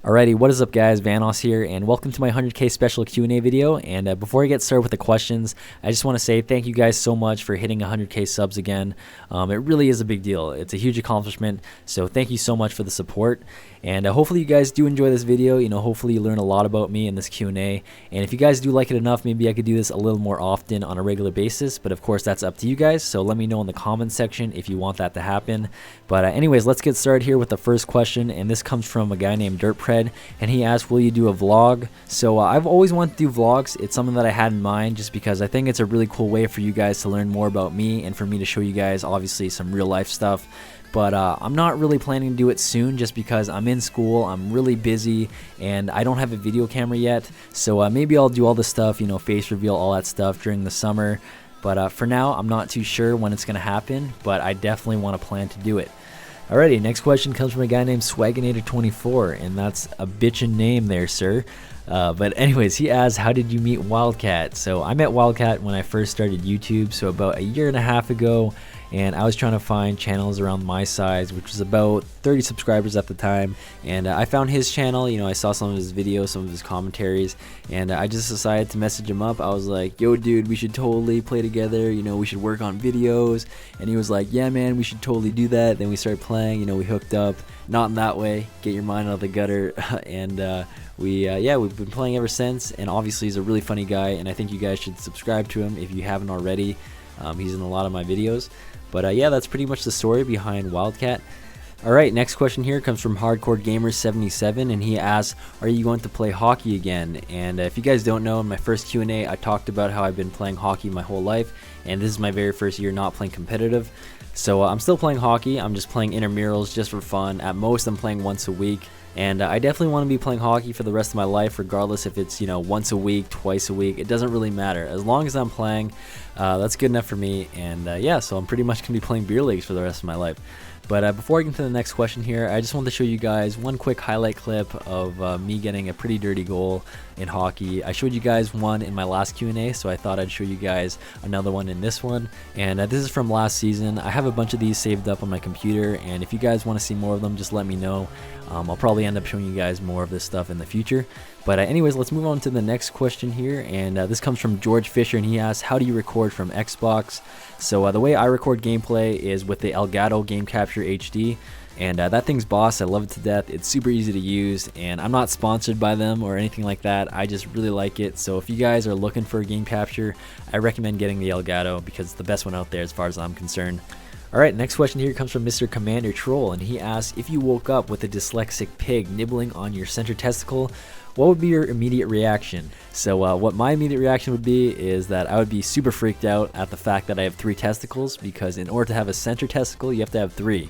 Alrighty, what is up guys, Vanoss here, and welcome to my 100k special Q&A video. And before I get started with the questions, I just want to say thank you guys so much for hitting 100k subs again. It really is a big deal. It's a huge accomplishment, so thank you so much for the support. And hopefully you guys do enjoy this video. Hopefully you learn a lot about me in this Q&A. And if you guys do like it enough, maybe I could do this a little more often on a regular basis. But of course, that's up to you guys. So let me know in the comments section if you want that to happen. But anyways, let's get started here with the first question. And this comes from a guy named DirtPred. And he asked, will you do a vlog? So I've always wanted to do vlogs. It's something that I had in mind just because I think it's a really cool way for you guys to learn more about me and for me to show you guys obviously some real life stuff. But I'm not really planning to do it soon just because I'm in school, I'm really busy, and I don't have a video camera yet. So maybe I'll do all this stuff, face reveal, all that stuff during the summer. But for now, I'm not too sure when it's going to happen, but I definitely want to plan to do it. Alrighty, next question comes from a guy named Swaginator24, and that's a bitchin' name there, sir. But anyways, he asks, how did you meet Wildcat? So I met Wildcat when I first started YouTube, so about a year and a half ago, and I was trying to find channels around my size, which was about 30 subscribers at the time. And I found his channel. I saw some of his videos, some of his commentaries, and I just decided to message him up. I was like, yo dude, we should totally play together, we should work on videos. And he was like, yeah man, we should totally do that. Then we started playing, we hooked up, not in that way, get your mind out of the gutter. And we've been playing ever since, and obviously he's a really funny guy, and I think you guys should subscribe to him if you haven't already. He's in a lot of my videos. But yeah, that's pretty much the story behind Wildcat. Alright, next question here comes from Hardcore Gamer 77, and he asks, are you going to play hockey again? And if you guys don't know, in my first Q&A I talked about how I've been playing hockey my whole life, and this is my very first year not playing competitive. So I'm still playing hockey. I'm just playing intramurals just for fun. At most I'm playing once a week. And I definitely want to be playing hockey for the rest of my life, regardless if it's, once a week, twice a week. It doesn't really matter. As long as I'm playing, that's good enough for me. And yeah, so I'm pretty much going to be playing beer leagues for the rest of my life. But before I get into the next question here, I just want to show you guys one quick highlight clip of me getting a pretty dirty goal in hockey. I showed you guys one in my last Q&A, so I thought I'd show you guys another one in this one. And this is from last season. I have a bunch of these saved up on my computer, and if you guys want to see more of them, just let me know. I'll probably end up showing you guys more of this stuff in the future. But anyways, let's move on to the next question here, and this comes from George Fisher, and he asks, how do you record from Xbox? So the way I record gameplay is with the Elgato Game Capture HD, and that thing's boss. I love it to death. It's super easy to use, and I'm not sponsored by them or anything like that. I just really like it. So if you guys are looking for a game capture, I recommend getting the Elgato because it's the best one out there as far as I'm concerned. Alright, next question here comes from Mr. Commander Troll, and he asks, if you woke up with a dyslexic pig nibbling on your center testicle, what would be your immediate reaction? So what my immediate reaction would be is that I would be super freaked out at the fact that I have 3 testicles, because in order to have a center testicle, you have to have 3.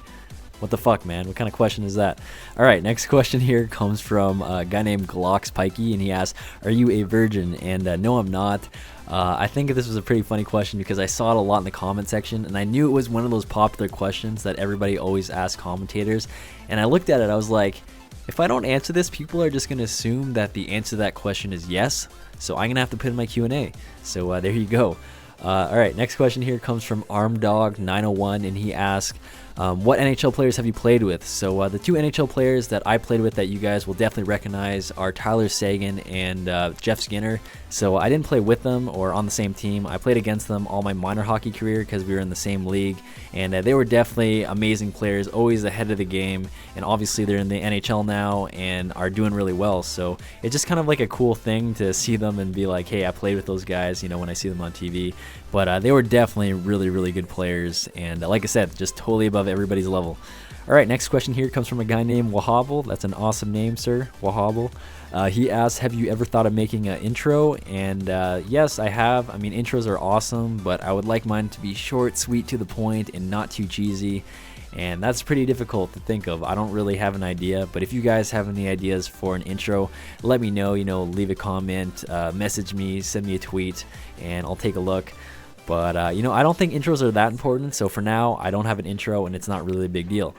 What the fuck, man? What kind of question is that? Alright, next question here comes from a guy named Glocks Pikey, and he asks, are you a virgin? And no, I'm not. I think this was a pretty funny question because I saw it a lot in the comment section, and I knew it was one of those popular questions that everybody always asks commentators. And I looked at it, I was like, if I don't answer this, people are just going to assume that the answer to that question is yes. So I'm going to have to put in my Q&A. So there you go. Alright, next question here comes from ArmDog901, and he asks, what NHL players have you played with? So the 2 NHL players that I played with that you guys will definitely recognize are Tyler Seguin and Jeff Skinner. So I didn't play with them or on the same team. I played against them all my minor hockey career because we were in the same league, and they were definitely amazing players, always ahead of the game, and obviously they're in the NHL now and are doing really well. So it's just kind of like a cool thing to see them and be like, hey, I played with those guys, when I see them on TV. But they were definitely really, really good players, and like I said, just totally above everybody's level. Alright, next question here comes from a guy named Wahable. That's an awesome name, sir, Wahable. He asks, have you ever thought of making an intro? And yes, I have. I mean, intros are awesome, but I would like mine to be short, sweet, to the point, and not too cheesy. And that's pretty difficult to think of. I don't really have an idea, but if you guys have any ideas for an intro, let me know. Leave a comment, message me, send me a tweet, and I'll take a look. But I don't think intros are that important, so for now I don't have an intro, and it's not really a big deal.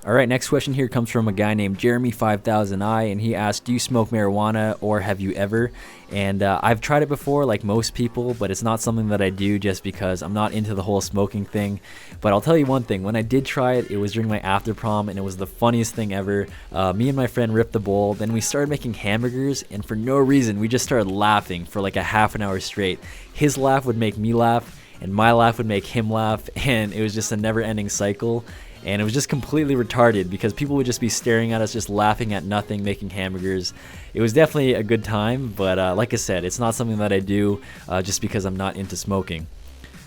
All right, next question here comes from a guy named Jeremy5000i, and he asked, do you smoke marijuana or have you ever? And I've tried it before like most people, but it's not something that I do just because I'm not into the whole smoking thing. But I'll tell you one thing, when I did try it, it was during my after prom, and it was the funniest thing ever. Me and my friend ripped the bowl, then we started making hamburgers, and for no reason, we just started laughing for like a half an hour straight. His laugh would make me laugh, and my laugh would make him laugh, and it was just a never-ending cycle. And it was just completely retarded because people would just be staring at us, just laughing at nothing, making hamburgers. It was definitely a good time, but like I said, it's not something that I do just because I'm not into smoking.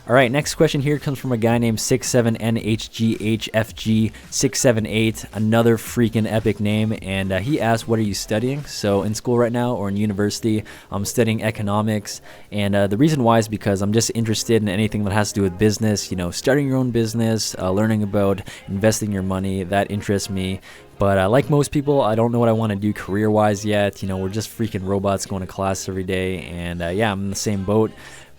All right, next question here comes from a guy named 67NHGHFG678, another freaking epic name, and he asked, what are you studying? So in school right now or in university, I'm studying economics, and the reason why is because I'm just interested in anything that has to do with business, you know, starting your own business, learning about investing your money, that interests me. But like most people, I don't know what I want to do career-wise yet. You know, we're just freaking robots going to class every day, and yeah, I'm in the same boat.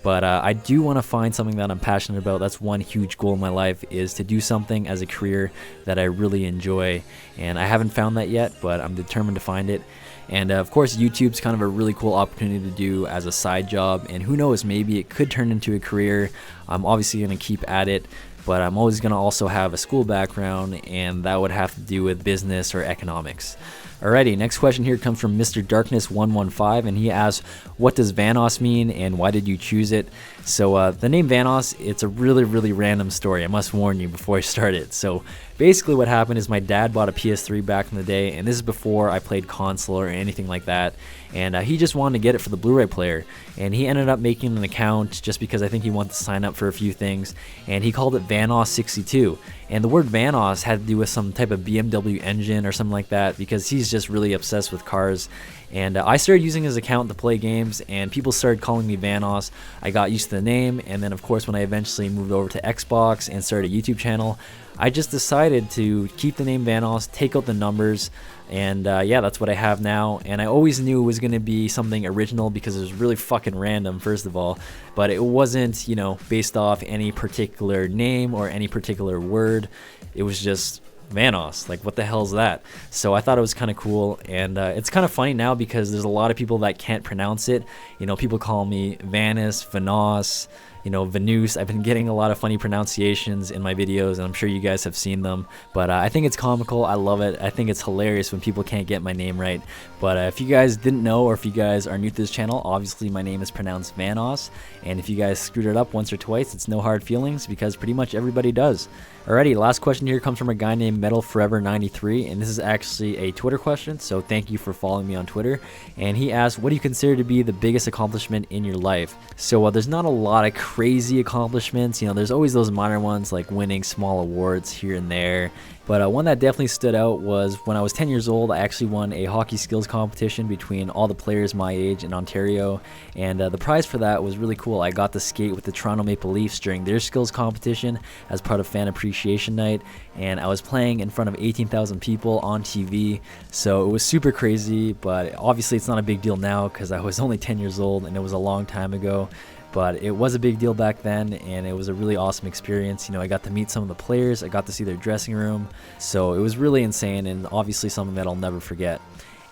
But I do want to find something that I'm passionate about. That's one huge goal in my life, is to do something as a career that I really enjoy. And I haven't found that yet, but I'm determined to find it. And of course, YouTube's kind of a really cool opportunity to do as a side job. And who knows, maybe it could turn into a career. I'm obviously going to keep at it, but I'm always going to also have a school background, and that would have to do with business or economics. Alrighty, next question here comes from Mr. Darkness115, and he asks, what does Vanoss mean and why did you choose it? So the name Vanoss, it's a really random story. I must warn you before I start it. So basically what happened is my dad bought a PS3 back in the day, and this is before I played console or anything like that, and he just wanted to get it for the Blu-ray player, and he ended up making an account just because I think he wanted to sign up for a few things, and he called it Vanoss62, and the word Vanoss had to do with some type of BMW engine or something like that, because he's just really obsessed with cars. And I started using his account to play games, and people started calling me Vanoss. I got used to the name, and then of course when I eventually moved over to Xbox and started a YouTube channel, I just decided to keep the name Vanoss, take out the numbers, and yeah, that's what I have now. And I always knew it was going to be something original because it was really fucking random, first of all, but it wasn't, you know, based off any particular name or any particular word. It was just Vanoss, like what the hell is that? So I thought it was kind of cool, and it's kind of funny now because there's a lot of people that can't pronounce it. You know, people call me Vanoss, Vanoss, you know, Vanoss. I've been getting a lot of funny pronunciations in my videos, and I'm sure you guys have seen them, but I think it's comical. I love it. I think it's hilarious when people can't get my name right. But if you guys didn't know, or if you guys are new to this channel, obviously my name is pronounced Vanoss, and if you guys screwed it up once or twice, it's no hard feelings because pretty much everybody does. Alrighty, last question here comes from a guy named MetalForever93, and this is actually a Twitter question, so thank you for following me on Twitter. And he asked, what do you consider to be the biggest accomplishment in your life? So there's not a lot of crazy accomplishments, you know, there's always those minor ones like winning small awards here and there. But one that definitely stood out was when I was 10 years old, I actually won a hockey skills competition between all the players my age in Ontario, and the prize for that was really cool. I got to skate with the Toronto Maple Leafs during their skills competition as part of Fan Appreciation Night, and I was playing in front of 18,000 people on TV, so it was super crazy. But obviously it's not a big deal now because I was only 10 years old and it was a long time ago. But it was a big deal back then, and it was a really awesome experience. You know, I got to meet some of the players, I got to see their dressing room, so it was really insane, and obviously something that I'll never forget.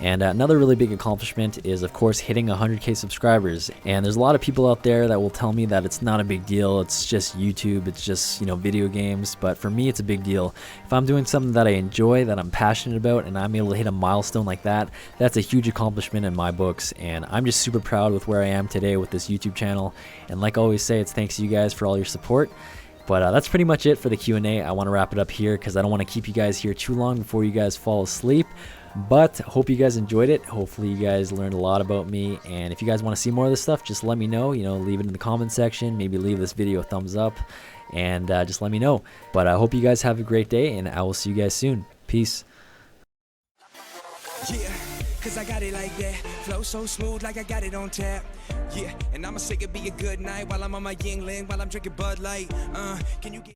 And another really big accomplishment is, of course, hitting 100K subscribers. And there's a lot of people out there that will tell me that it's not a big deal, it's just YouTube, it's just, you know, video games. But for me, it's a big deal. If I'm doing something that I enjoy, that I'm passionate about, and I'm able to hit a milestone like that, that's a huge accomplishment in my books. And I'm just super proud with where I am today with this YouTube channel. And like I always say, it's thanks to you guys for all your support. But that's pretty much it for the Q&A. I want to wrap it up here because I don't want to keep you guys here too long before you guys fall asleep. But hope you guys enjoyed it. Hopefully you guys learned a lot about me, and if you guys want to see more of this stuff, just let me know. You know, leave it in the comment section, maybe leave this video a thumbs up, and just let me know. But I hope you guys have a great day, and I will see you guys soon. Peace. Yeah, cause I got it like that. Flow so smooth like I got it on tap. Yeah, and I'ma say it be a good night while I'm on my Yingling, while I'm drinking Bud Light. Can you get